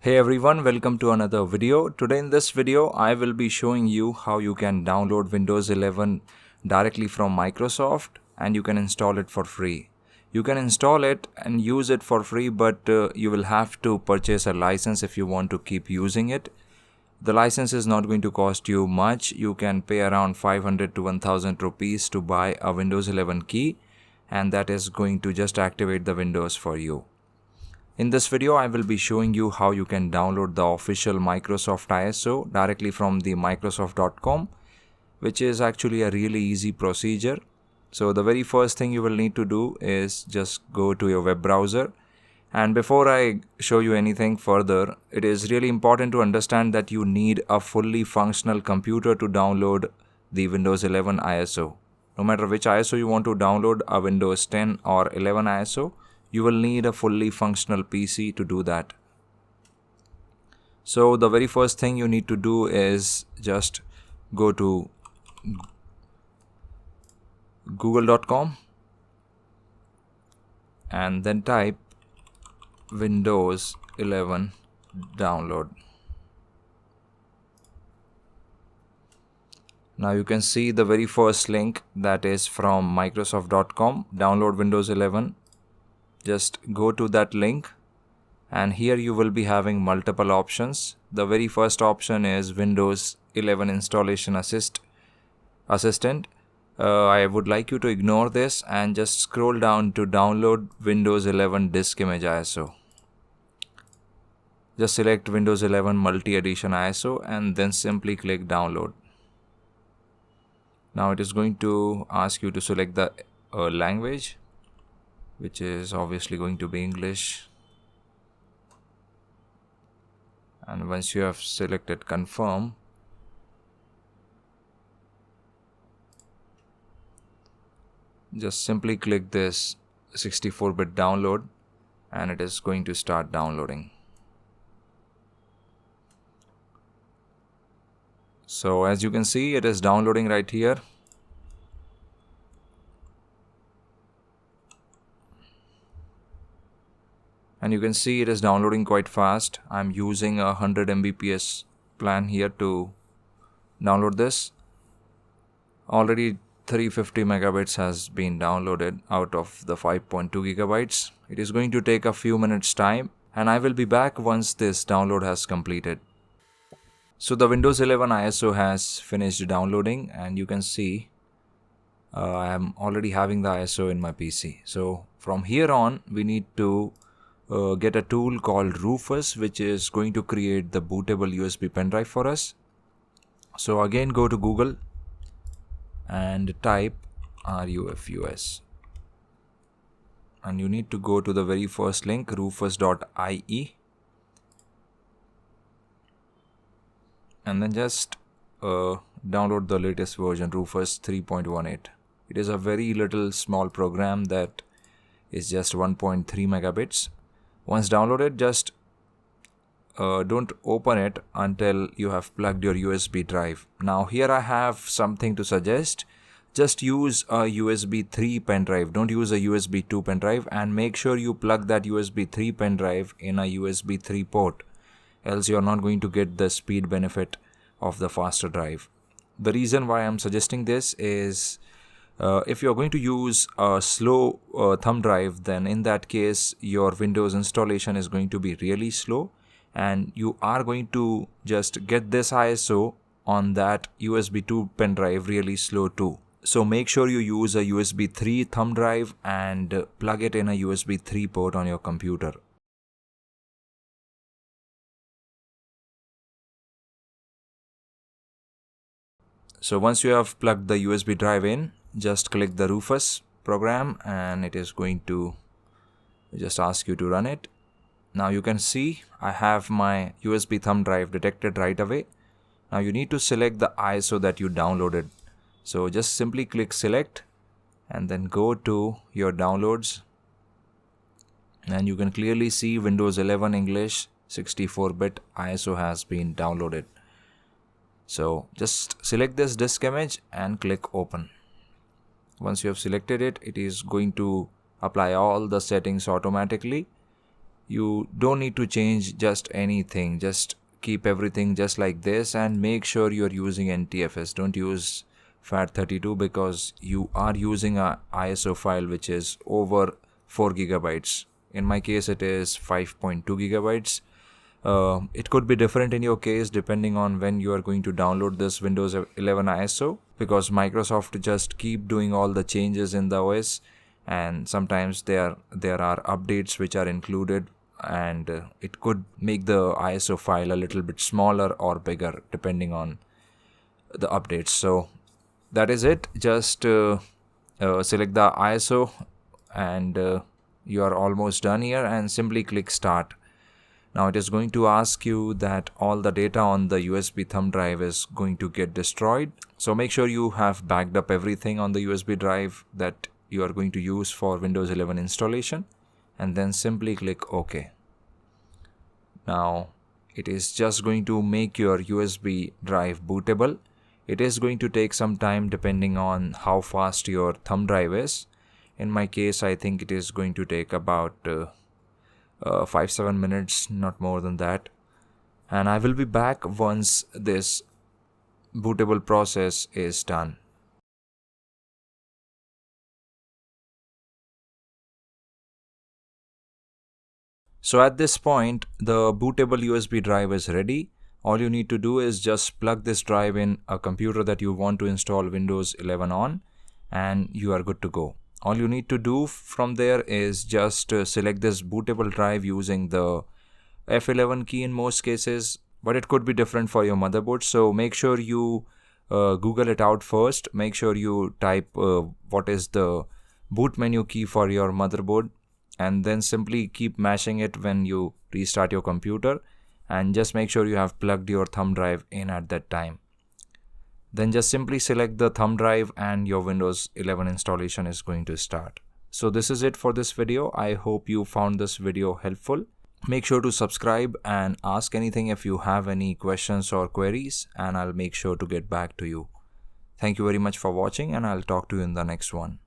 Hey everyone, welcome to another video. Today in this video, I will be showing you how you can download Windows 11 directly from Microsoft and you can install it for free. You can install it and use it for free, but you will have to purchase a license if you want to keep using it. The license is not going to cost you much. You can pay around 500 to 1000 rupees to buy a Windows 11 key, and that is going to just activate the Windows for you. In this video, I will be showing you how you can download the official Microsoft ISO directly from the Microsoft.com, which is actually a really easy procedure. So the very first thing you will need to do is just go to your web browser. And before I show you anything further, it is really important to understand that you need a fully functional computer to download the Windows 11 ISO. No matter which ISO you want to download, a Windows 10 or 11 ISO, you will need a fully functional PC to do that. So the very first thing you need to do is just go to google.com and then type Windows 11 download. Now you can see the very first link, that is from Microsoft.com, download Windows 11. Just go to that link, and here you will be having multiple options. The very first option is Windows 11 Installation Assistant. I would like you to ignore this and just scroll down to download Windows 11 Disk Image ISO. Just select Windows 11 Multi-Edition ISO and then simply click download. Now it is going to ask you to select the language, which is obviously going to be English. And once you have selected confirm, just simply click this 64-bit download and it is going to start downloading. So as you can see, it is downloading right here. And you can see it is downloading quite fast. I'm using a 100 Mbps plan here to download this. Already 350 megabits has been downloaded out of the 5.2 gigabytes. It is going to take a few minutes time, and I will be back once this download has completed. So the Windows 11 ISO has finished downloading, and you can see I am already having the ISO in my PC. So from here on, we need to get a tool called Rufus, which is going to create the bootable USB pen drive for us. So again, go to Google and type RUFUS, and you need to go to the very first link, rufus.ie, and then just download the latest version, Rufus 3.18. It is a very little small program that is just 1.3 megabits. Once downloaded, just don't open it until you have plugged your USB drive. Now here I have something to suggest. Just use a USB 3 pen drive. Don't use a USB 2 pen drive, and make sure you plug that USB 3 pen drive in a USB 3 port. Else you are not going to get the speed benefit of the faster drive. The reason why I'm suggesting this is if you're going to use a slow thumb drive, then in that case your Windows installation is going to be really slow, and you are going to just get this ISO on that USB 2 pen drive really slow too. So make sure you use a USB 3 thumb drive and plug it in a USB 3 port on your computer. So once you have plugged the USB drive in, just click the Rufus program and it is going to just ask you to run it. Now you can see I have my USB thumb drive detected right away. Now you need to select the ISO that you downloaded. So just simply click select and then go to your downloads, and you can clearly see Windows 11 English 64-bit ISO has been downloaded. So just select this disk image and click open. Once you have selected it, it is going to apply all the settings automatically, You don't need to change just anything. Just keep everything just like this and make sure you're using NTFS. Don't use FAT32 because you are using a ISO file which is over 4 gigabytes. In my case, it is 5.2 gigabytes. It could be different in your case depending on when you are going to download this Windows 11 ISO, because Microsoft just keep doing all the changes in the OS, and sometimes there are updates which are included, and it could make the ISO file a little bit smaller or bigger depending on the updates. So that is it. Just select the ISO and you are almost done here, and simply click start. Now it is going to ask you that all the data on the USB thumb drive is going to get destroyed. So make sure you have backed up everything on the USB drive that you are going to use for Windows 11 installation, and then simply click OK. Now it is just going to make your USB drive bootable. It is going to take some time depending on how fast your thumb drive is. In my case, I think it is going to take about 5-7 minutes, not more than that. And I will be back once this bootable process is done. So at this point, the bootable USB drive is ready. All you need to do is just plug this drive in a computer that you want to install Windows 11 on, and you are good to go. All you need to do from there is just select this bootable drive using the F11 key in most cases, but it could be different for your motherboard. So make sure you Google it out first. Make sure you type what is the boot menu key for your motherboard, and then simply keep mashing it when you restart your computer, and just make sure you have plugged your thumb drive in at that time. Then just simply select the thumb drive and your Windows 11 installation is going to start. So this is it for this video. I hope you found this video helpful. Make sure to subscribe and ask anything if you have any questions or queries, and I'll make sure to get back to you. Thank you very much for watching, and I'll talk to you in the next one.